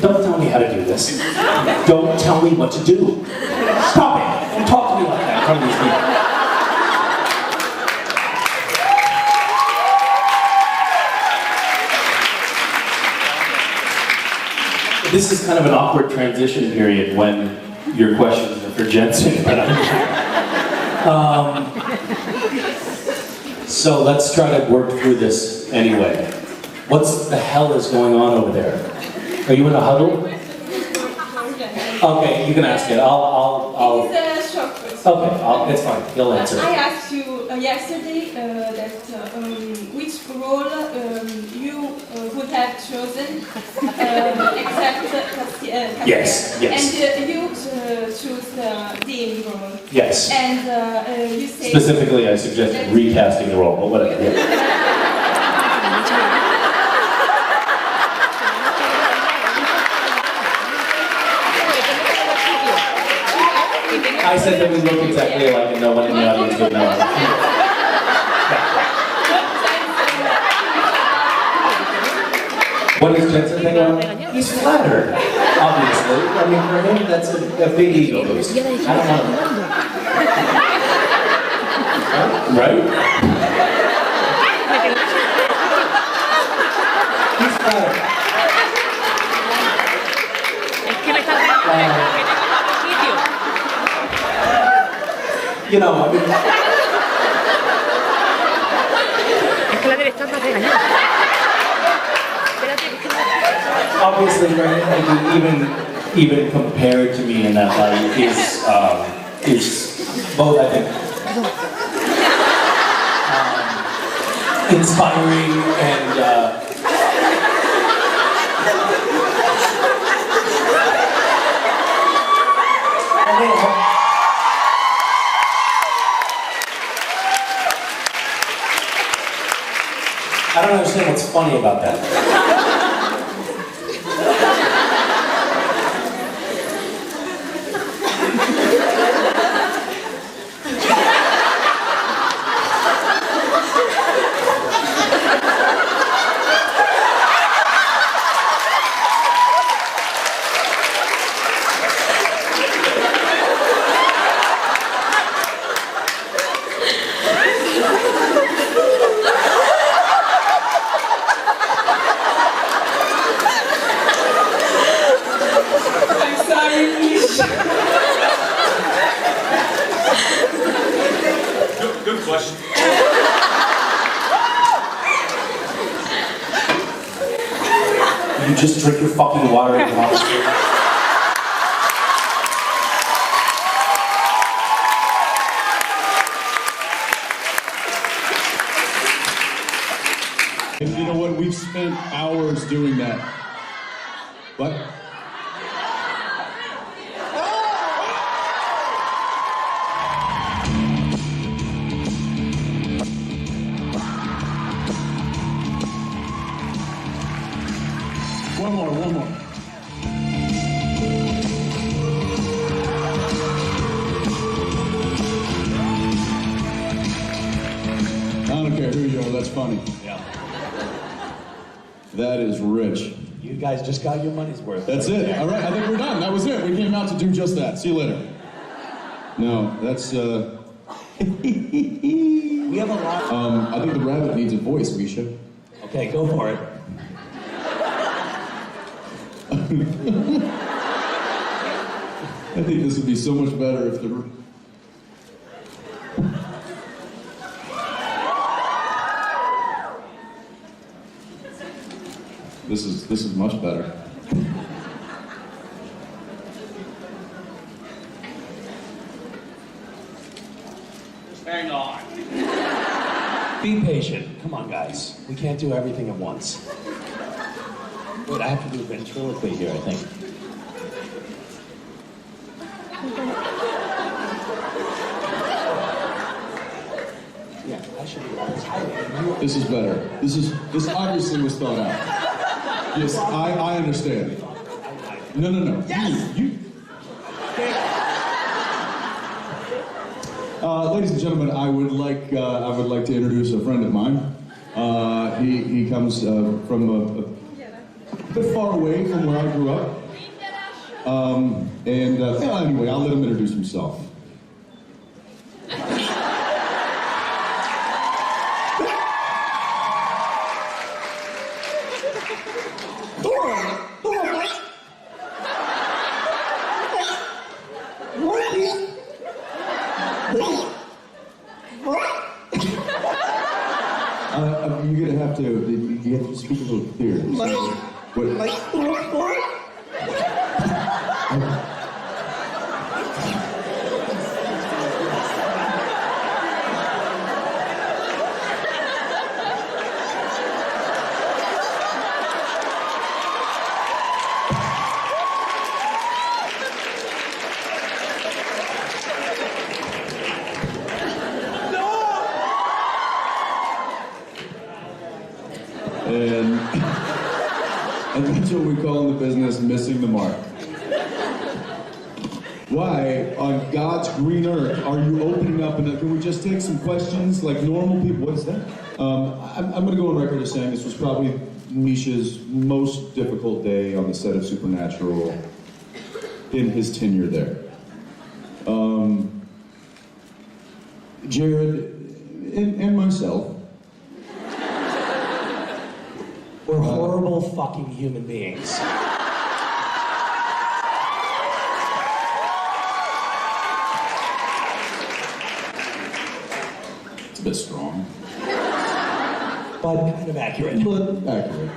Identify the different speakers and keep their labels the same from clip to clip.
Speaker 1: Don't tell me how to do this. Don't tell me what to do. Stop it! Don't talk to me like that in front of these people. This is kind of an awkward transition period when your questions are for Jensen, but so let's try to work through this anyway. What the hell is going on over there? Are you in a huddle? Okay, you can ask it. I'll.
Speaker 2: It's a short question.
Speaker 1: Okay, it's fine. He'll answer.
Speaker 2: I asked you yesterday that which role you would have chosen except Castiel.
Speaker 1: Yes.
Speaker 2: And you choose Dean role.
Speaker 1: Yes.
Speaker 2: And you say
Speaker 1: specifically, I suggested recasting the role, but whatever. Yeah. I said that we look exactly alike and no one in the audience would know. What is Jensen think about? He's flattered, obviously. I mean, for him, that's a big ego boost. I don't know. Right? He's flattered. You know, I mean... Obviously, right, I mean, even compared to me in that light is both, I think, inspiring and I don't understand what's funny about that.
Speaker 3: Good question.
Speaker 1: You just drink your fucking water and come off the street.
Speaker 4: And you know what? We've spent hours doing that. What? One more. I don't care who you are, that's funny.
Speaker 1: Yeah.
Speaker 4: That is rich.
Speaker 1: You guys just got your money's worth.
Speaker 4: That's
Speaker 1: right
Speaker 4: it.
Speaker 1: there.
Speaker 4: All right, I think we're done. That was it. We came out to do just that. See you later. No, that's,
Speaker 1: We have a lot.
Speaker 4: I think the rabbit needs a voice, Misha.
Speaker 1: Okay, go for it.
Speaker 4: I think this would be so much better if the... This is much better.
Speaker 1: Just hang on. Be patient. Come on, guys. We can't do everything at once. Wait, I have to do a ventriloquy here, I think. Yeah, I should be on this.
Speaker 4: This is better. This obviously was thought out. Yes, I understand. No.
Speaker 1: Yes!
Speaker 4: You. Ladies and gentlemen, I would like to introduce a friend of mine. He comes from bit far away from where I grew up. Anyway, I'll let him introduce himself. You're gonna have to. You have to speak a little clearer. And that's what we call in the business missing the mark. Why, on God's green earth, are you opening up? And can we just take some questions like normal people? What is that? I'm going to go on record as saying this was probably Misha's most difficult day on the set of Supernatural in his tenure there. Jared and myself.
Speaker 1: We're horrible fucking human beings.
Speaker 4: It's a bit strong.
Speaker 1: But kind of accurate.
Speaker 4: But accurate.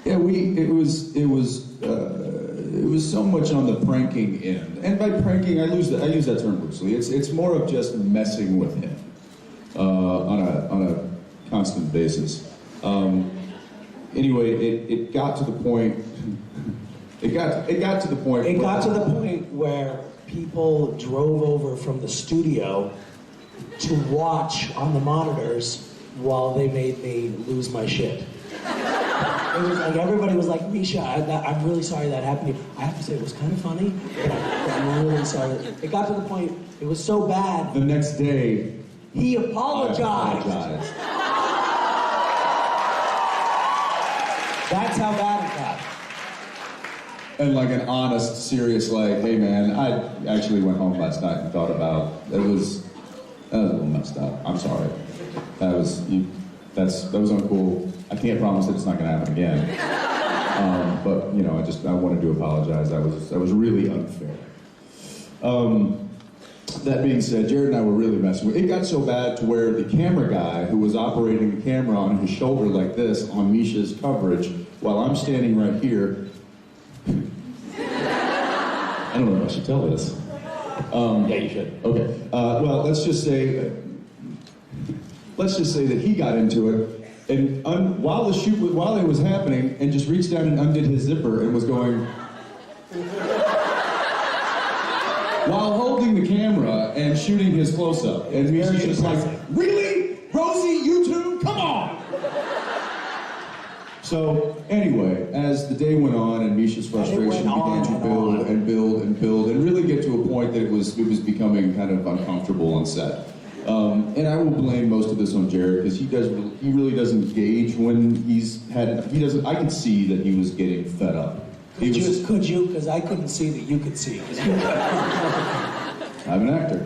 Speaker 4: It was so much on the pranking end. And by pranking, I use that term loosely. It's more of just messing with him on a constant basis. Anyway, it got to the point. It got to the point.
Speaker 1: It got to the point where people drove over from the studio to watch on the monitors while they made me lose my shit. It was like everybody was like, Misha, I'm really sorry that happened to you. I have to say it was kind of funny, but I'm really sorry. It got to the point. It was so bad.
Speaker 4: The next day,
Speaker 1: he apologized. That's how bad it got.
Speaker 4: And like an honest, serious, like, hey man, I actually went home last night and thought about that was a little messed up. I'm sorry. That was uncool. I can't promise that it's not gonna happen again. But you know, I wanted to apologize. That was really unfair. That being said, Jared and I were really messing with it. It got so bad to where the camera guy who was operating the camera on his shoulder like this on Misha's coverage, while I'm standing right here. I don't know if I should tell this.
Speaker 1: Yeah, you should.
Speaker 4: Okay. Well, let's just say that he got into it, and while it was happening, and just reached down and undid his zipper and was going. While holding the camera and shooting his close-up. And Misha's just like, really? Rosie, you two? Come on! So, anyway, as the day went on and Misha's frustration began to build and build and build and really get to a point that it was becoming kind of uncomfortable on set. And I will blame most of this on Jared because he really doesn't gauge when I could see that he was getting fed up.
Speaker 1: Could you? Because I couldn't see that you could see.
Speaker 4: I'm an actor.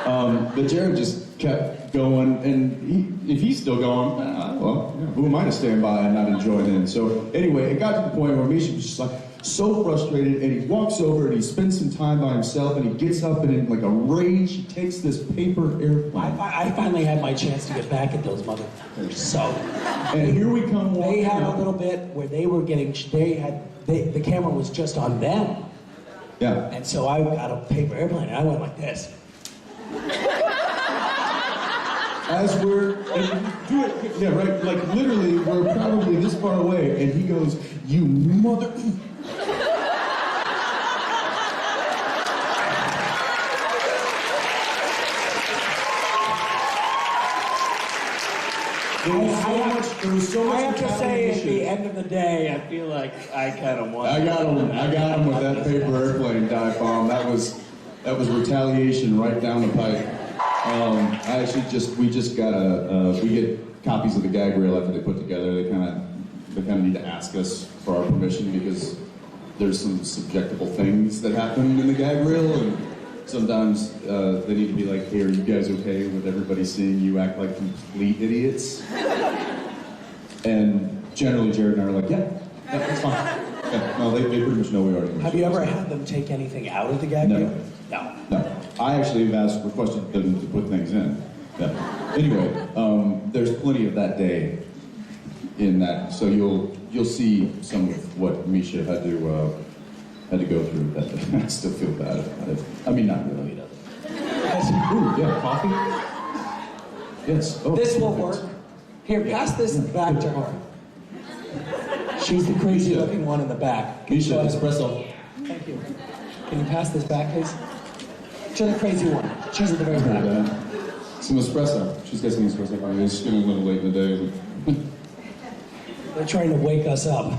Speaker 4: But Jared just kept going, and if he's still going, well, who am I to stand by and not enjoy it? So anyway, it got to the point where Misha was just like so frustrated, and he walks over and he spends some time by himself, and he gets up and in like a rage, he takes this paper airplane.
Speaker 1: I finally had my chance to get back at those motherfuckers. So,
Speaker 4: and here we come.
Speaker 1: They had a little bit where they were getting. The camera was just on them.
Speaker 4: Yeah.
Speaker 1: And so I got a paper airplane and I went like this.
Speaker 4: As do it, yeah, right, like literally, we're probably this far away, and he goes, you mother... There was so much
Speaker 1: I have to say, at the end of the day, I feel like I kind of won.
Speaker 4: I got him with that paper airplane dive bomb. That was retaliation right down the pipe. We get copies of the gag reel after they put together. They kind of they kind of need to ask us for our permission because there's some subjectable things that happen in the gag reel, and sometimes they need to be like, hey, are you guys okay with everybody seeing you act like complete idiots? And generally Jared and I are like, yeah, that's fine. Yeah, no, they pretty much know we already.
Speaker 1: Have you ever had them take anything out of the gag
Speaker 4: No.
Speaker 1: reel? No.
Speaker 4: No. I actually have requested them to put things in. Yeah. Anyway, there's plenty of that day in that, so you'll see some of what Misha had to go through that day. I still feel bad about it. I mean, not really. Ooh, yeah, coffee? Yes. Oh,
Speaker 1: This will work. Here, pass this back to her. She's the crazy looking one in the back.
Speaker 4: Misha, espresso.
Speaker 1: Thank you. Can you pass this back, please? To the crazy one. She's at the very back.
Speaker 4: Some espresso. She's got some espresso. It's getting a little late in the day.
Speaker 1: They're trying to wake us up.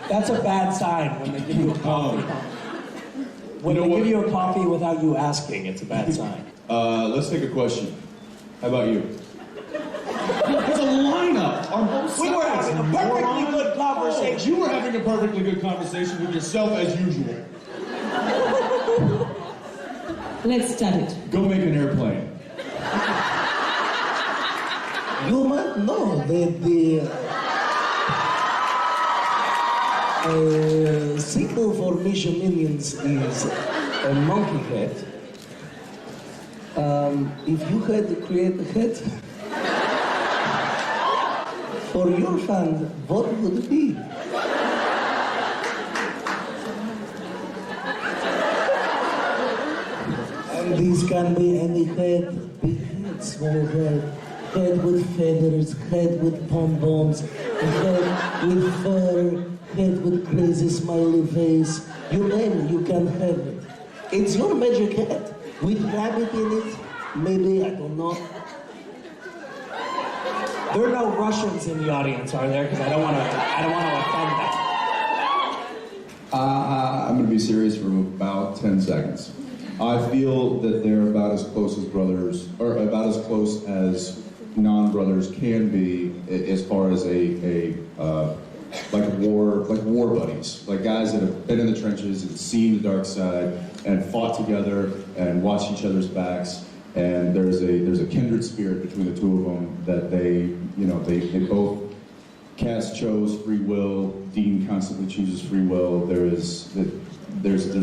Speaker 1: That's a bad sign when they give you a coffee. When they give you a coffee without you asking, it's a bad sign.
Speaker 4: Let's take a question. How about you? There's a lineup on both sides.
Speaker 1: We were having a perfectly good conversation.
Speaker 4: Oh, you were having a perfectly good conversation with yourself as usual.
Speaker 2: Let's start it.
Speaker 4: Go make an airplane.
Speaker 1: You might know that the signal for Misha Millions is a monkey head. If you had to create a head for your fund, what would it be? And these can be any head, big head, small head, head with feathers, head with pom-poms, head with fur, head with crazy smiley face. You name it, you can have it. It's your magic head with rabbit in it. Maybe, I don't know. There are no Russians in the audience, are there? Because I don't want to offend them.
Speaker 4: I'm going to be serious for about 10 seconds. I feel that they're about as close as brothers, or about as close as non-brothers can be, as far as like war buddies, like guys that have been in the trenches and seen the dark side and fought together and watched each other's backs. And there's a kindred spirit between the two of them that they both. Cass chose free will. Dean constantly chooses free will. There's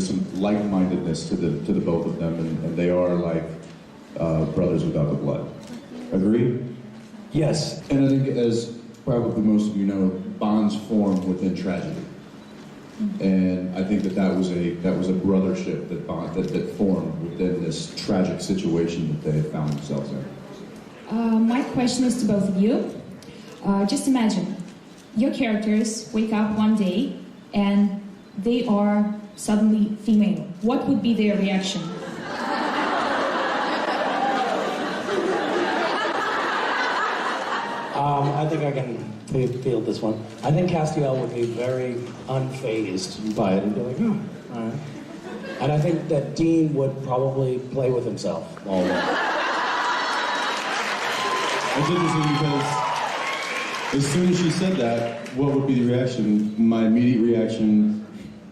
Speaker 4: some like-mindedness to the both of them, and they are like brothers without the blood. Agree?
Speaker 1: Yes.
Speaker 4: And I think, as probably most of you know, bonds form within tragedy. And I think that was a brothership that formed within this tragic situation that they had found themselves in.
Speaker 3: My question is to both of you. Just imagine, your characters wake up one day and they are suddenly female. What would be their reaction?
Speaker 1: I think I can field this one. I think Castiel would be very unfazed by it and be like, oh, all right. And I think that Dean would probably play with himself all day.
Speaker 4: It's interesting because as soon as she said that, what would be the reaction? My immediate reaction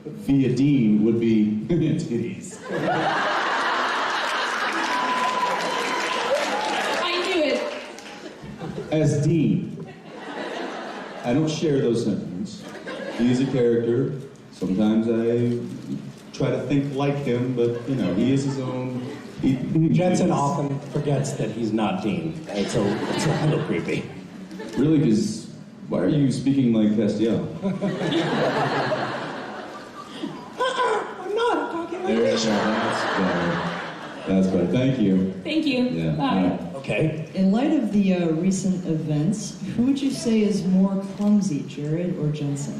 Speaker 4: via Dean would be titties.
Speaker 3: I knew it!
Speaker 4: As Dean, I don't share those sentiments. He is a character. Sometimes I try to think like him, but he is his own.
Speaker 1: Jensen often forgets that he's not Dean. It's a little creepy.
Speaker 4: Really, because why are you speaking like Castiel?
Speaker 1: I'm not. I'm talking like
Speaker 4: That's better. That's better. Thank you.
Speaker 3: Thank you.
Speaker 4: Yeah.
Speaker 3: Bye.
Speaker 1: Okay.
Speaker 5: In light of the recent events, who would you say is more clumsy, Jared or Jensen?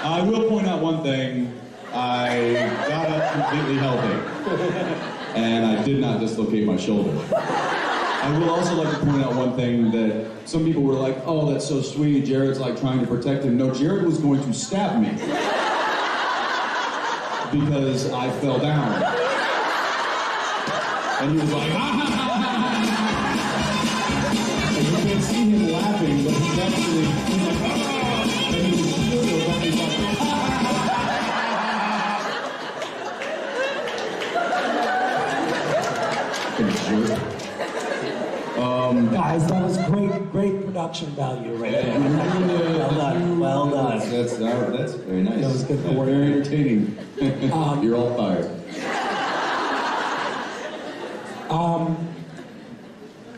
Speaker 4: I will point out one thing. I got up completely healthy, and I did not dislocate my shoulder. I will also like to point out one thing that some people were like, oh, that's so sweet, Jared's like trying to protect him. No, Jared was going to stab me because I fell down. And he was like, ha ha ha ha ha. And you can't see him laughing, but he's actually, he's like, ah! And he was still like, he's like,
Speaker 1: Guys, that was great production value right there. Well done.
Speaker 4: That's very nice.
Speaker 1: That was good
Speaker 4: That's
Speaker 1: work.
Speaker 4: very entertaining. You're all fired.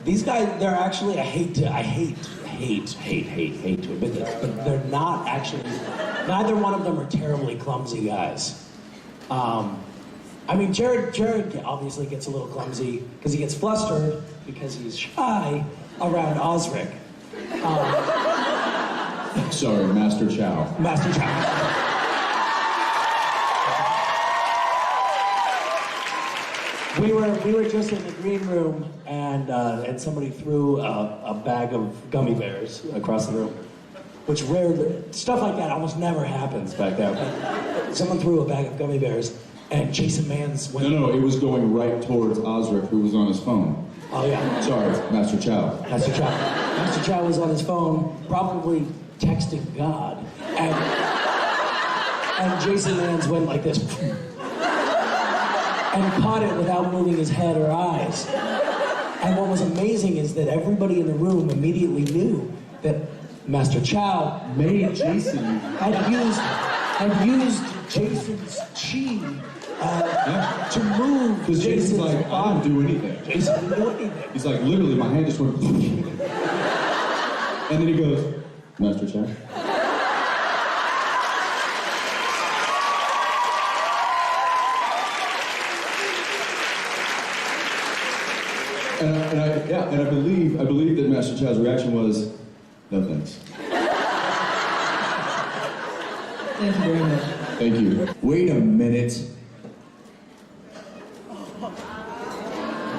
Speaker 1: These guys, they're actually, I hate to admit this, but they're not actually, neither one of them are terribly clumsy guys. I mean, Jared obviously gets a little clumsy because he gets flustered because he's shy around Osric.
Speaker 4: Sorry, Master Chow.
Speaker 1: Master Chow. We were just in the green room and somebody threw a bag of gummy bears across the room, which rarely, stuff like that almost never happens back there. But someone threw a bag of gummy bears and Jason Mans went.
Speaker 4: No, it was going right towards Osric, who was on his phone.
Speaker 1: Oh yeah.
Speaker 4: Sorry, Master Chow.
Speaker 1: Master Chow. Master Chow was on his phone, probably texting God, and Jason Mans went like this. And caught it without moving his head or eyes. And what was amazing is that everybody in the room immediately knew that Master Chow
Speaker 4: Made Jason.
Speaker 1: had used Jason's chi to move
Speaker 4: Because Jason's
Speaker 1: Jason's
Speaker 4: like, I
Speaker 1: body.
Speaker 4: didn't do anything.
Speaker 1: Jason didn't do anything.
Speaker 4: He's like, literally, my hand just went. And then he goes, Master Chow. And I believe that Master Chow's reaction was, no thanks.
Speaker 5: Thank you very much.
Speaker 4: Thank you. Wait a minute.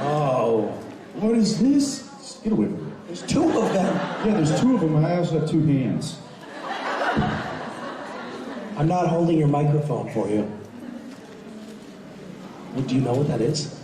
Speaker 1: Oh,
Speaker 4: What is this? Just get away from me.
Speaker 1: there's two of them.
Speaker 4: Yeah, there's two of them. I also have two hands.
Speaker 1: I'm not holding your microphone for you. Well, do you know what that is?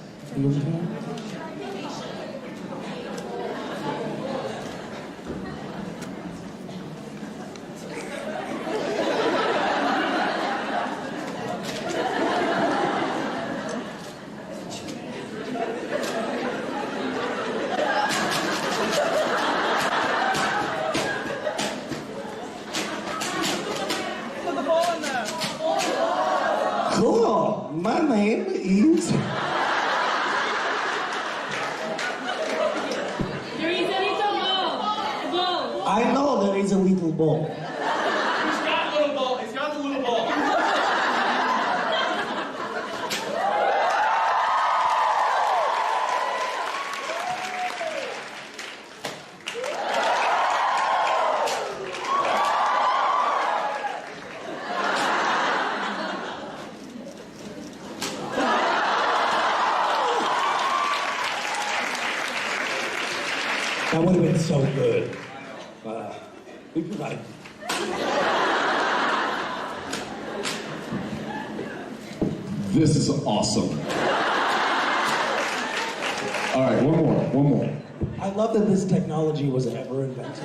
Speaker 2: Put the ball in there.
Speaker 1: Cool. My name is.
Speaker 3: There is a little ball.
Speaker 1: I know there is a little ball.
Speaker 2: He's got a little ball. He's got the little ball.
Speaker 1: That would have been so good. We provided.
Speaker 4: This is awesome. All right, one more.
Speaker 1: I love that this technology was ever invented.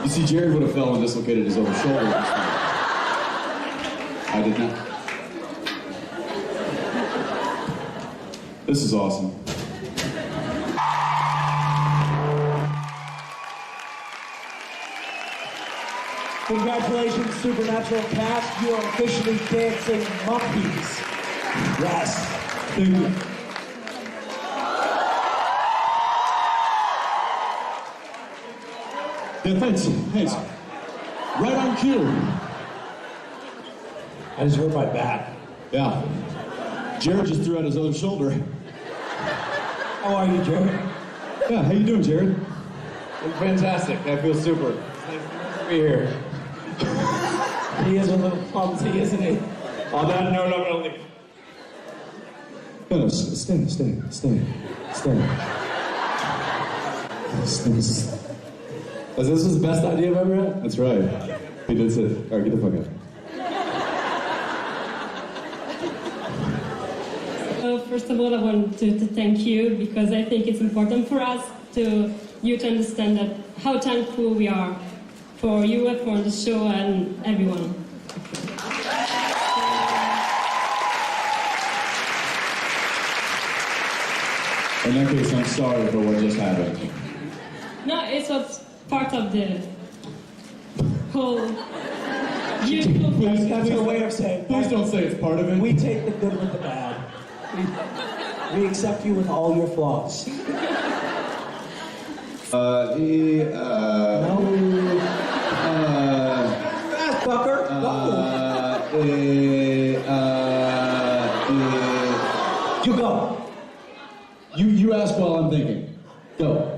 Speaker 4: You see, Jared would have fell and dislocated his other shoulder. I did not. This is awesome.
Speaker 1: Congratulations, Supernatural cast. You are officially dancing monkeys. Yes.
Speaker 4: Thank you. Yeah, thanks. Right on cue.
Speaker 1: I just hurt my back.
Speaker 4: Yeah. Jared just threw out his other shoulder.
Speaker 1: How are you, Jared?
Speaker 4: Yeah, how you doing, Jared?
Speaker 6: I'm fantastic. I feel super. It's nice to be here.
Speaker 1: He is a little clumsy, isn't he?
Speaker 6: On that note, I'm gonna leave.
Speaker 4: No, stay.
Speaker 6: This is the best idea I've ever had.
Speaker 4: That's right. He did say, all right, get the fuck out.
Speaker 7: First of all, I want to thank you because I think it's important for us to understand that how thankful we are for you, for the show, and everyone.
Speaker 4: In that case, I'm sorry for what just happened.
Speaker 7: No, it's what's part of the whole beautiful
Speaker 1: That's her way of saying,
Speaker 4: Please don't say it's part of it.
Speaker 1: we take the good with the bad. We accept you with all your flaws. No? Fast fucker, go. You go.
Speaker 4: You ask while I'm thinking. Go.